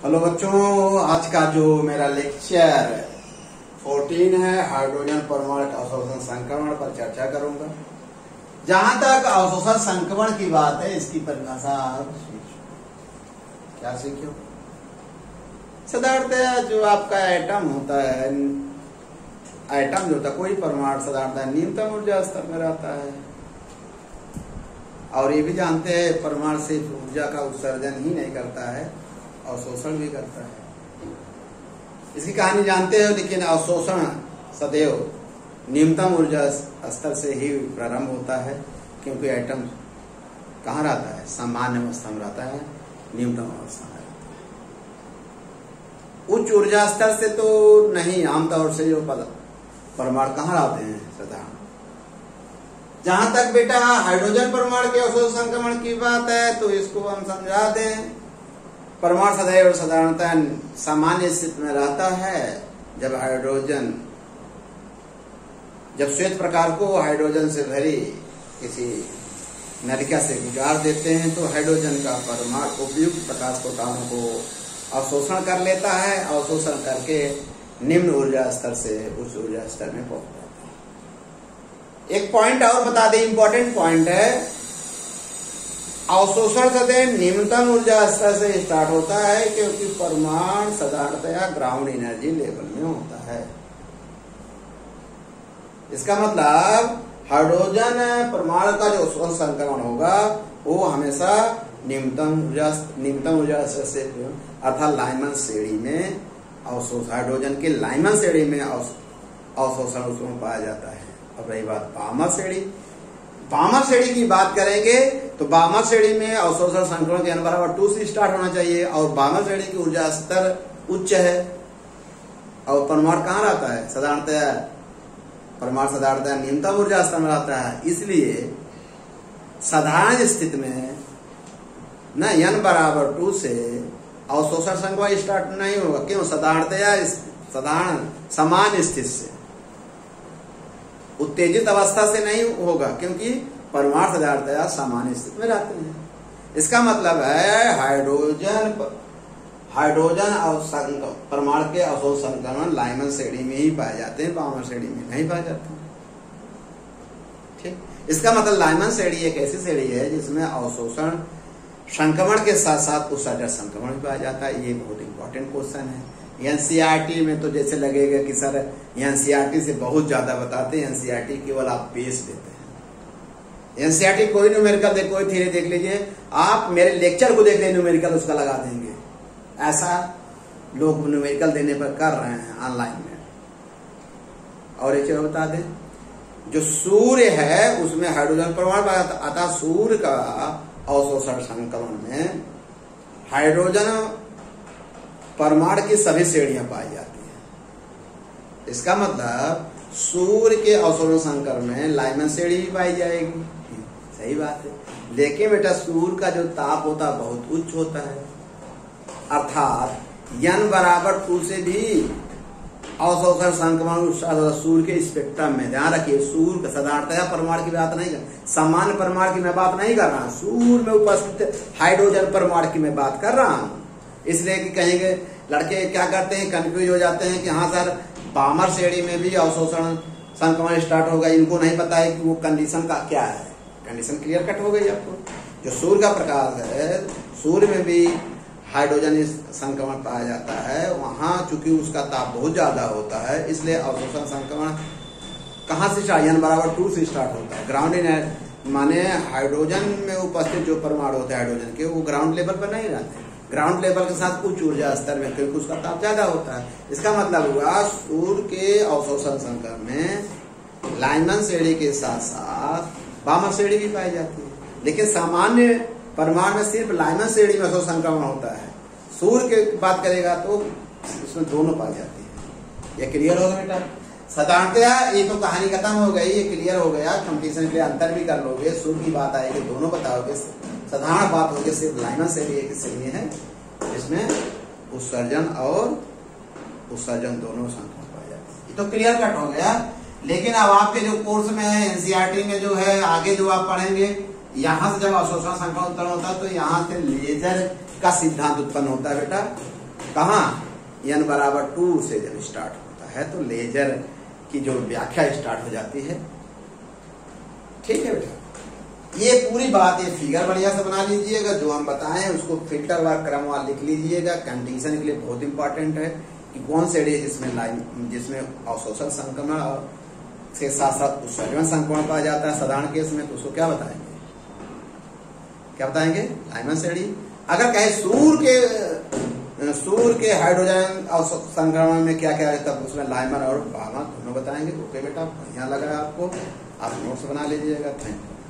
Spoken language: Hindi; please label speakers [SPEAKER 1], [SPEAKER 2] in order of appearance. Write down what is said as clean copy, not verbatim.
[SPEAKER 1] हेलो बच्चों, आज का जो मेरा लेक्चर 14 है हाइड्रोजन परमाणु अवशोषण संक्रमण पर चर्चा करूंगा। जहां तक अवशोषण संक्रमण की बात है, इसकी परिभाषा आप क्या सीखो। साधारणतः जो आपका एटम होता है, एटम जो होता है, कोई परमाणु साधारणतः न्यूनतम ऊर्जा स्तर में रहता है। और ये भी जानते हैं परमाणु सिर्फ ऊर्जा का उत्सर्जन ही नहीं करता है, अवशोषण भी करता है। इसकी कहानी जानते हो, लेकिन अवशोषण सदैव न्यूनतम ऊर्जा स्तर से ही प्रारंभ होता है, क्योंकि एटम कहाँ रहता है? सामान्य अवस्था में रहता है, न्यूनतम अवस्था में। उच्च ऊर्जा स्तर से तो नहीं, आमतौर से जो परमाणु कहाँ रहते हैं? साधारण। जहां तक बेटा हाइड्रोजन परमाणु के अवशोषण संक्रमण की बात है, तो इसको हम समझा दें। परमाणु सदैव साधारणतः सामान्य स्थिति में रहता है। जब श्वेत प्रकार को हाइड्रोजन से भरी किसी नलिका से गुजार देते हैं, तो हाइड्रोजन का परमाणु उपयुक्त प्रकाश फोटॉनों को अवशोषण कर लेता है। अवशोषण करके निम्न ऊर्जा स्तर से उच्च ऊर्जा स्तर में पहुंच जाता है। एक पॉइंट और बता दें, इंपॉर्टेंट पॉइंट है। अवशोषण सदैव निम्नतम ऊर्जा स्तर से स्टार्ट होता है, क्योंकि परमाणु साधारणतया ग्राउंड एनर्जी लेवल में होता है। इसका मतलब हाइड्रोजन परमाणु का जो अवशोषण संक्रमण होगा, वो हमेशा निम्नतम ऊर्जा स्तर से, अर्थात लाइमन श्रेणी में अवशोषण, हाइड्रोजन के लाइमन श्रेणी में अवशोषण उसमें पाया जाता है। अब रही बात बामर श्रेणी की बात करेंगे, तो बामर श्रेणी में अवशोषण संक्रमण के बराबर 2 से स्टार्ट होना चाहिए, और बामर श्रेणी की ऊर्जा स्तर उच्च है। और परमाणु कहाँ रहता है? साधारणतः परमाणु साधारणतः न्यूनतम ऊर्जा स्तर में रहता है। इसलिए साधारण स्थिति में न n बराबर 2 से अवशोषण संक्रमण स्टार्ट नहीं होगा। क्यों? साधारणतया साधारण समान स्थिति से, उत्तेजित अवस्था से नहीं होगा, क्योंकि परमाणु साधारणतया सामान्य स्थिति में रहते हैं। इसका मतलब है हाइड्रोजन परमाणु के अवशोषण संक्रमण लाइमन श्रेणी में ही पाए जाते हैं, बामर श्रेणी में नहीं पाए जाते। ठीक, इसका मतलब लाइमन श्रेणी एक ऐसी श्रेणी है जिसमें अवशोषण संक्रमण के साथ साथ उत्सर्जन संक्रमण भी पाया जाता है। ये बहुत इंपॉर्टेंट क्वेश्चन है। एनसीईआरटी में तो जैसे लगेगा कि सर एनसीईआरटी से बहुत ज्यादा बताते हैं, एनसीईआरटी केवल आप पेश देते हैं। एनसीईआरटी कोई न्यूमेरिकल देख, कोई थ्योरी देख लीजिए, आप मेरे लेक्चर को देख लें, न्यूमेरिकल उसका लगा देंगे। ऐसा लोग न्यूमेरिकल देने पर कर रहे हैं ऑनलाइन में। और एक चीज बता दें, जो सूर्य है उसमें हाइड्रोजन परमाणु आता, सूर्य का अवशोषण संक्रमण में हाइड्रोजन परमाणु की सभी श्रेणियां पाई जाती हैं। इसका मतलब सूर्य के अवशोषण संक्रमण में लाइमन श्रेणी भी पाई जाएगी। सही बात है, लेकिन बेटा सूर्य का जो ताप होता है बहुत उच्च होता है, अर्थात n बराबर 2 से भी अवशोषण संक्रमण सूर्य के स्पेक्ट्रम में। ध्यान रखिए, सूर्य साधारणतया परमाणु की बात नहीं कर, सामान्य परमाणु की मैं बात नहीं कर रहा हूं, सूर्य में उपस्थित हाइड्रोजन परमाणु की मैं बात कर रहा हूं। इसलिए कि कहेंगे लड़के क्या करते हैं, कंफ्यूज हो जाते हैं कि हाँ सर बामर श्रेणी में भी अवशोषण संक्रमण स्टार्ट होगा। इनको नहीं पता है कि वो कंडीशन का क्या है। कंडीशन क्लियर कट हो गई आपको। जो सूर्य का प्रकाश है, सूर्य में भी हाइड्रोजन संक्रमण पाया जाता है। वहां चूंकि उसका ताप बहुत ज्यादा होता है, इसलिए अवशोषण संक्रमण कहाँ से स्टार्ट? n बराबर 2 से स्टार्ट होता है। ग्राउंड एनर्जी माने हाइड्रोजन में उपस्थित जो परमाणु होते हैं हाइड्रोजन के, वो ग्राउंड लेवल पर नहीं रहते, ग्राउंड लेवल के साथ उच्च ऊर्जा स्तर में, क्योंकि उसका ताप ज्यादा होता है। इसका मतलब हुआ सूर्य के अवशोषण संक्रमण में लाइमन श्रेणी के साथ साथ बामर श्रेणी भी पाई जाती है। लेकिन सामान्य परमाणु में सिर्फ लाइमन श्रेणी में अवशोषण संक्रमण होता है। सूर्य की बात करेगा तो उसमें दोनों पाई जाती है। ये क्लियर होगा बेटा? साधारणतया ये तो कहानी खत्म हो गई, ये क्लियर हो गया। कंपटीशन के लिए अंतर भी कर लोगे, सूर्य की बात आएगी दोनों बताओगे। साधारण बात होगी सिर्फ लाइमन श्रेणी एक श्रेणी है जिसमें उत्सर्जन और उत्सर्जन दोनों संक्रमण पाए जाते हैं। ये तो क्लियर कट हो गया। लेकिन अब आपके जो कोर्स में है, एनसीईआरटी में जो है, आगे जो आप पढ़ेंगे, यहाँ से जब अवशोषण संक्रमण उत्पन्न होता है तो यहाँ से लेजर का सिद्धांत उत्पन्न होता है बेटा। कहाँ n बराबर 2 से जब स्टार्ट होता है तो लेजर की जो व्याख्या स्टार्ट हो जाती है। ठीक है बेटा, ये पूरी बात, ये फिगर बढ़िया से बना लीजिएगा, जो हम बताएं उसको फिल्टर व क्रमवार लिख लीजिएगा। कंडीशन के लिए बहुत इंपॉर्टेंट है कि कौन से एरिया जिसमें अवशोषण संक्रमण और के साथ साथ उत्सर्जन संक्रमण पाया जाता है साधारण केस में, तो उसको क्या बताएंगे, क्या बताएंगे, लाइमन श्रेणी। अगर कहे सूर के हाइड्रोजन संक्रमण में क्या क्या है, तब उसमें लाइमन और बामा दोनों बताएंगे। ओके बेटा, बढ़िया लगा आपको, आप नोट्स बना लीजिएगा। Thank you.